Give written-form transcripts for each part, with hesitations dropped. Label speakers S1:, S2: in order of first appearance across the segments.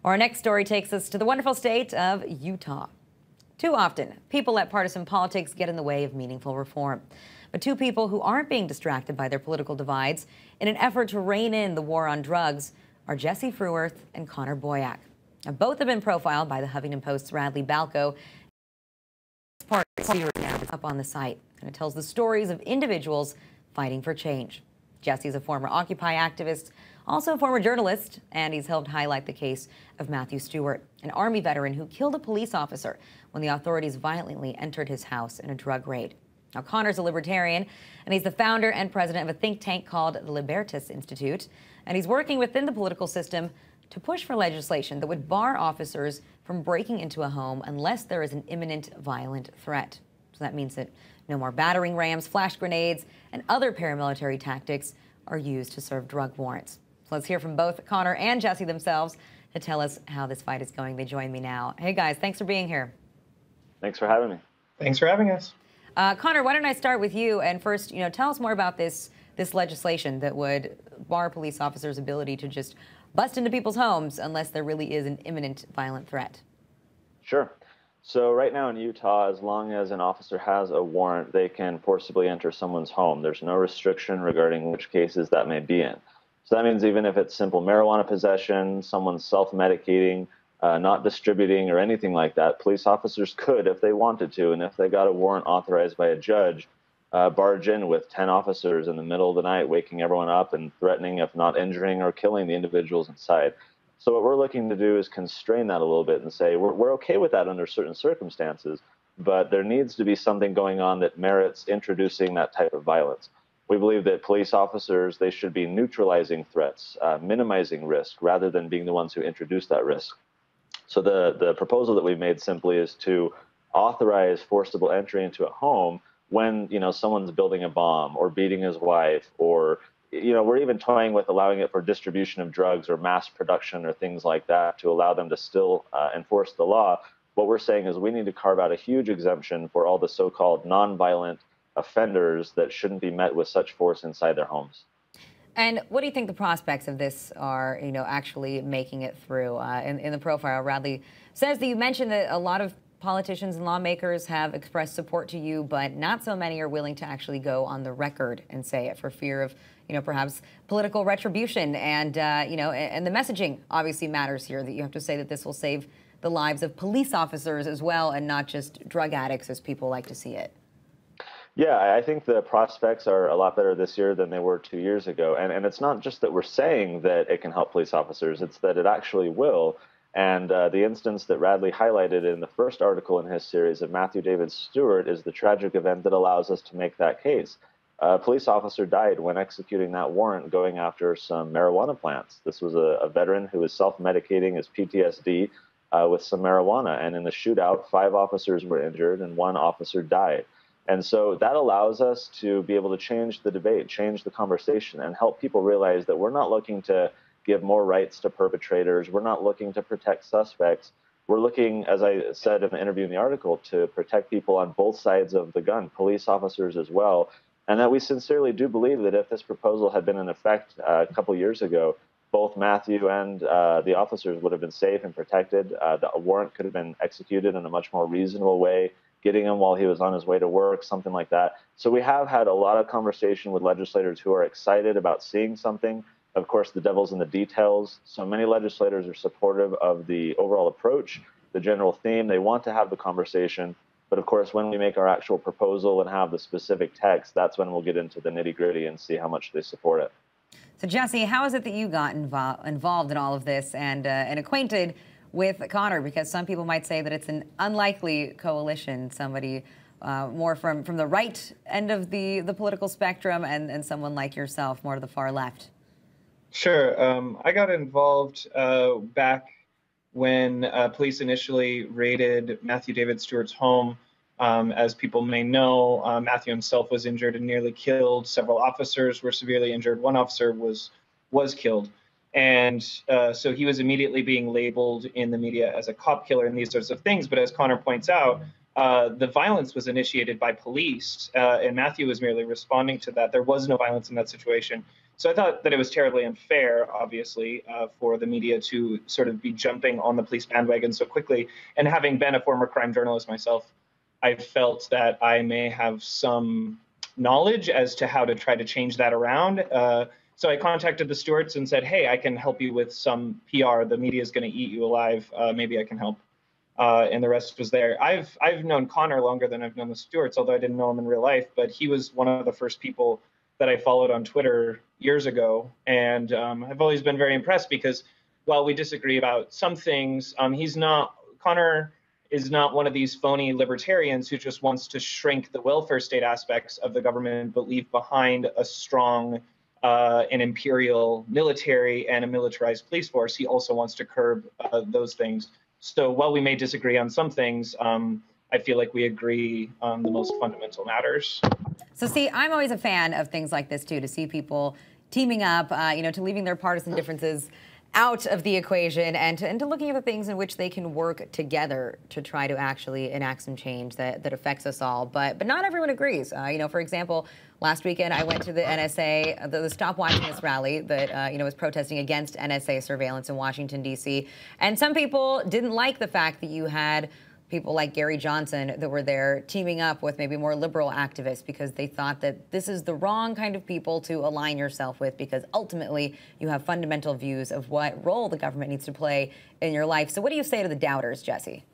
S1: Our next story takes us to the wonderful state of Utah. Too often, people let partisan politics get in the way of meaningful reform. But two people who aren't being distracted by their political divides in an effort to rein in the war on drugs are Jesse Fruworth and Connor Boyack. Now, both have been profiled by the Huffington Post's Radley Balco. Part now up on the site, and it tells the stories of individuals fighting for change. Jesse's a former Occupy activist, also a former journalist, and he's helped highlight the case of Matthew Stewart, an Army veteran who killed a police officer when the authorities violently entered his house in a drug raid. Now, Connor's a libertarian, and he's the founder and president of a think tank called the Libertas Institute, and he's working within the political system to push for legislation that would bar officers from breaking into a home unless there is an imminent violent threat. So that means that no more battering rams, flash grenades, and other paramilitary tactics are used to serve drug warrants. So let's hear from both Connor and Jesse themselves to tell us how this fight is going. They join me now. Hey, guys, thanks for being here.
S2: Thanks for having me.
S3: Thanks for having us.
S1: Connor, why don't I start with you? And first, tell us more about this legislation that would bar police officers' ability to just bust into people's homes unless there really is an imminent violent threat.
S2: Sure. So right now in Utah, as long as an officer has a warrant, they can forcibly enter someone's home. There's no restriction regarding which cases that may be in. So that means even if it's simple marijuana possession, someone's self-medicating, not distributing or anything like that, police officers could, if they wanted to, and if they got a warrant authorized by a judge, barge in with 10 officers in the middle of the night, waking everyone up and threatening, if not injuring or killing the individuals inside. So what we're looking to do is constrain that a little bit and say we're okay with that under certain circumstances, but there needs to be something going on that merits introducing that type of violence. We believe that police officers, they should be neutralizing threats, minimizing risk, rather than being the ones who introduce that risk. So the proposal that we've made simply is to authorize forcible entry into a home when, someone's building a bomb or beating his wife, or, we're even toying with allowing it for distribution of drugs or mass production or things like that to allow them to still enforce the law. What we're saying is we need to carve out a huge exemption for all the so-called nonviolent offenders that shouldn't be met with such force inside their homes.
S1: And what do you think the prospects of this are, actually making it through? In the profile, Radley says that you mentioned that a lot of politicians and lawmakers have expressed support to you, but not so many are willing to actually go on the record and say it for fear of, perhaps political retribution. And, and the messaging obviously matters here, that you have to say that this will save the lives of police officers as well, and not just drug addicts as people like to see it.
S2: Yeah, I think the prospects are a lot better this year than they were 2 years ago. And it's not just that we're saying that it can help police officers, it's that it actually will. And the instance that Radley highlighted in the first article in his series of Matthew David Stewart is the tragic event that allows us to make that case. A police officer died when executing that warrant going after some marijuana plants. This was a veteran who was self-medicating his PTSD with some marijuana. And in the shootout, 5 officers were injured and 1 officer died. And so that allows us to be able to change the debate, change the conversation, and help people realize that we're not looking to give more rights to perpetrators. We're not looking to protect suspects. We're looking, as I said in the interview in the article, to protect people on both sides of the gun, police officers as well. And that we sincerely do believe that if this proposal had been in effect a couple years ago, both Matthew and the officers would have been safe and protected. The warrant could have been executed in a much more reasonable way, getting him while he was on his way to work, something like that. So we have had a lot of conversation with legislators who are excited about seeing something. Of course, the devil's in the details. So many legislators are supportive of the overall approach, the general theme. They want to have the conversation. But of course, when we make our actual proposal and have the specific text, that's when we'll get into the nitty-gritty and see how much they support it.
S1: So, Jesse, how is it that you got involved in all of this and acquainted with Connor? Because some people might say that it's an unlikely coalition, somebody more from the right end of the political spectrum and someone like yourself, more to the far left.
S3: Sure. I got involved back when police initially raided Matthew David Stewart's home. As people may know, Matthew himself was injured and nearly killed. Several officers were severely injured. One officer was killed. And so he was immediately being labeled in the media as a cop killer and these sorts of things. But as Connor points out, the violence was initiated by police, and Matthew was merely responding to that. There was no violence in that situation. So I thought that it was terribly unfair, obviously, for the media to sort of be jumping on the police bandwagon so quickly. And having been a former crime journalist myself, I felt that I may have some knowledge as to how to try to change that around. So I contacted the Stewarts and said, hey, I can help you with some PR. The media is going to eat you alive. Maybe I can help. And the rest was there. I've known Connor longer than I've known the Stewarts, although I didn't know him in real life. But he was one of the first people that I followed on Twitter years ago. And I've always been very impressed because while we disagree about some things, Connor is not one of these phony libertarians who just wants to shrink the welfare state aspects of the government, but leave behind a strong an imperial military and a militarized police force. He also wants to curb those things. So while we may disagree on some things, I feel like we agree on the most fundamental matters.
S1: So see, I'm always a fan of things like this too, to see people teaming up, to leaving their partisan differences out of the equation and to looking at the things in which they can work together to try to actually enact some change that affects us all. But not everyone agrees. For example, last weekend I went to the NSA, the Stop Watching This rally that was protesting against NSA surveillance in Washington, D.C. And some people didn't like the fact that you had people like Gary Johnson that were there teaming up with maybe more liberal activists because they thought that this is the wrong kind of people to align yourself with because ultimately you have fundamental views of what role the government needs to play in your life. So what do you say to the doubters, Jesse?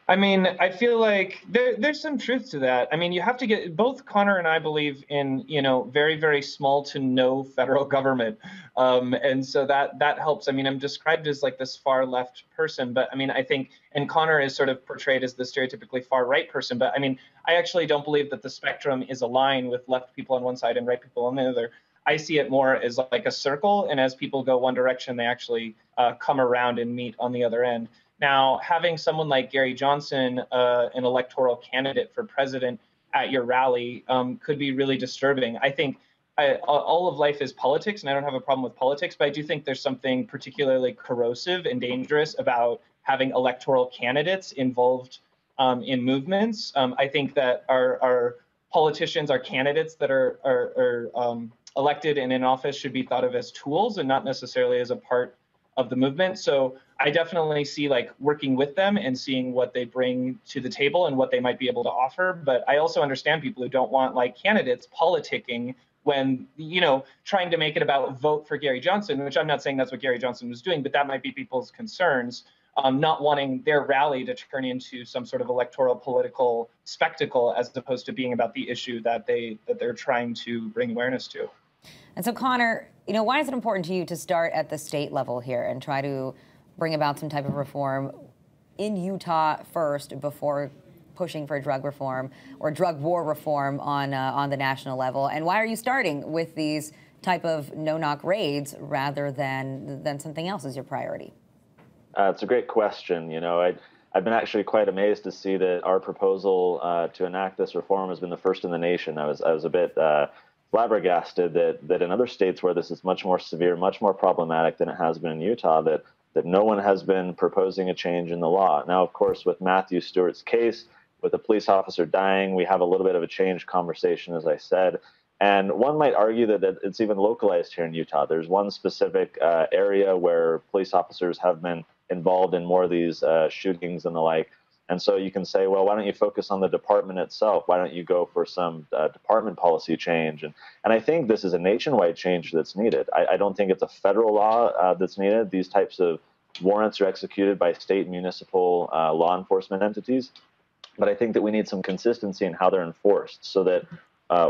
S3: I mean, I feel like there's some truth to that. I mean, you have to get both Connor and I believe in, very, very small to no federal government. And so that helps. I mean, I'm described as like this far left person, but I mean, I think, and Connor is sort of portrayed as the stereotypically far right person. But I mean, I actually don't believe that the spectrum is aligned with left people on one side and right people on the other. I see it more as like a circle. And as people go one direction, they actually come around and meet on the other end. Now, having someone like Gary Johnson, an electoral candidate for president at your rally could be really disturbing. I think all of life is politics, and I don't have a problem with politics, but I do think there's something particularly corrosive and dangerous about having electoral candidates involved in movements. I think that our politicians, our candidates that are elected and in office should be thought of as tools and not necessarily as a part of the movement. So I definitely see like working with them and seeing what they bring to the table and what they might be able to offer. But I also understand people who don't want like candidates politicking when, trying to make it about vote for Gary Johnson, which I'm not saying that's what Gary Johnson was doing, but that might be people's concerns, not wanting their rally to turn into some sort of electoral political spectacle as opposed to being about the issue that they're trying to bring awareness to.
S1: And so, Connor, why is it important to you to start at the state level here and try to bring about some type of reform in Utah first before pushing for drug reform or drug war reform on the national level? And why are you starting with these type of no-knock raids rather than something else as your priority?
S2: It's a great question. I've been actually quite amazed to see that our proposal to enact this reform has been the first in the nation. I was a bit flabbergasted that in other states where this is much more severe, much more problematic than it has been in Utah, that no one has been proposing a change in the law. Now, of course, with Matthew Stewart's case, with a police officer dying, we have a little bit of a changed conversation, as I said. And one might argue that it's even localized here in Utah. There's one specific area where police officers have been involved in more of these shootings and the like. And so you can say, well, why don't you focus on the department itself? Why don't you go for some department policy change? And I think this is a nationwide change that's needed. I don't think it's a federal law that's needed. These types of warrants are executed by state and municipal law enforcement entities. But I think that we need some consistency in how they're enforced so that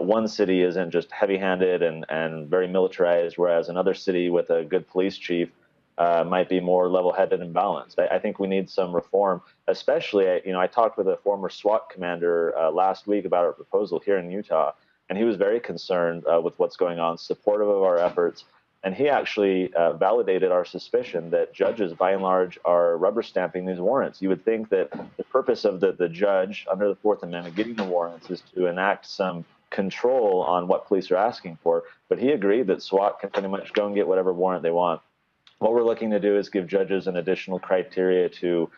S2: one city isn't just heavy-handed and very militarized, whereas another city with a good police chief might be more level-headed and balanced. I think we need some reform, especially, I talked with a former SWAT commander last week about our proposal here in Utah, and he was very concerned with what's going on, supportive of our efforts, and he actually validated our suspicion that judges, by and large, are rubber stamping these warrants. You would think that the purpose of the judge under the Fourth Amendment getting the warrants is to enact some control on what police are asking for, but he agreed that SWAT can pretty much go and get whatever warrant they want. What we're looking to do is give judges an additional criteria to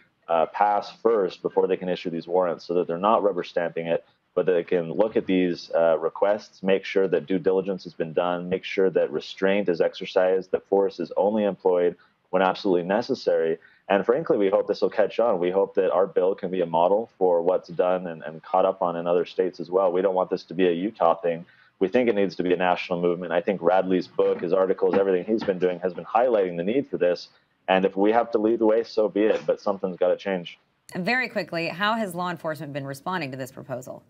S2: pass first before they can issue these warrants so that they're not rubber stamping it. but that it can look at these requests, make sure that due diligence has been done, make sure that restraint is exercised, that force is only employed when absolutely necessary. And frankly, we hope this will catch on. We hope that our bill can be a model for what's done and caught up on in other states as well. We don't want this to be a Utah thing. We think it needs to be a national movement. I think Radley's book, his articles, everything he's been doing has been highlighting the need for this. And if we have to lead the way, so be it. But something's got to change.
S1: Very quickly, how has law enforcement been responding to this proposal?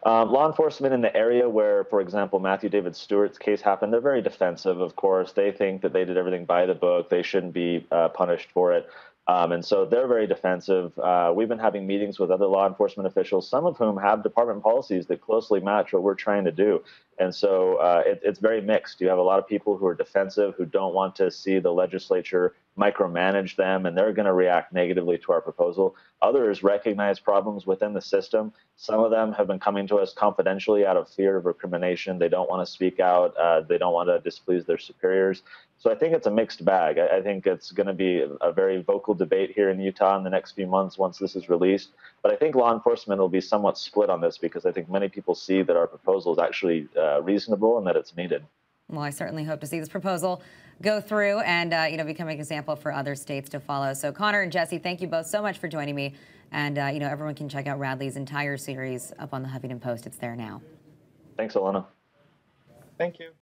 S2: Law enforcement in the area where, for example, Matthew David Stewart's case happened, they're very defensive, of course. They think that they did everything by the book. They shouldn't be punished for it. And so they're very defensive. We've been having meetings with other law enforcement officials, some of whom have department policies that closely match what we're trying to do. And so it's very mixed. You have a lot of people who are defensive, who don't want to see the legislature micromanage them, and they're going to react negatively to our proposal. Others recognize problems within the system. Some of them have been coming to us confidentially out of fear of recrimination. They don't want to speak out. They don't want to displease their superiors. So I think it's a mixed bag. I think it's going to be a very vocal debate here in Utah in the next few months once this is released. But I think law enforcement will be somewhat split on this because I think many people see that our proposal is actually reasonable and that it's needed.
S1: Well, I certainly hope to see this proposal go through and, become an example for other states to follow. So Connor and Jesse, thank you both so much for joining me. And, everyone can check out Radley's entire series up on the Huffington Post. It's there now.
S2: Thanks, Alana.
S3: Thank you.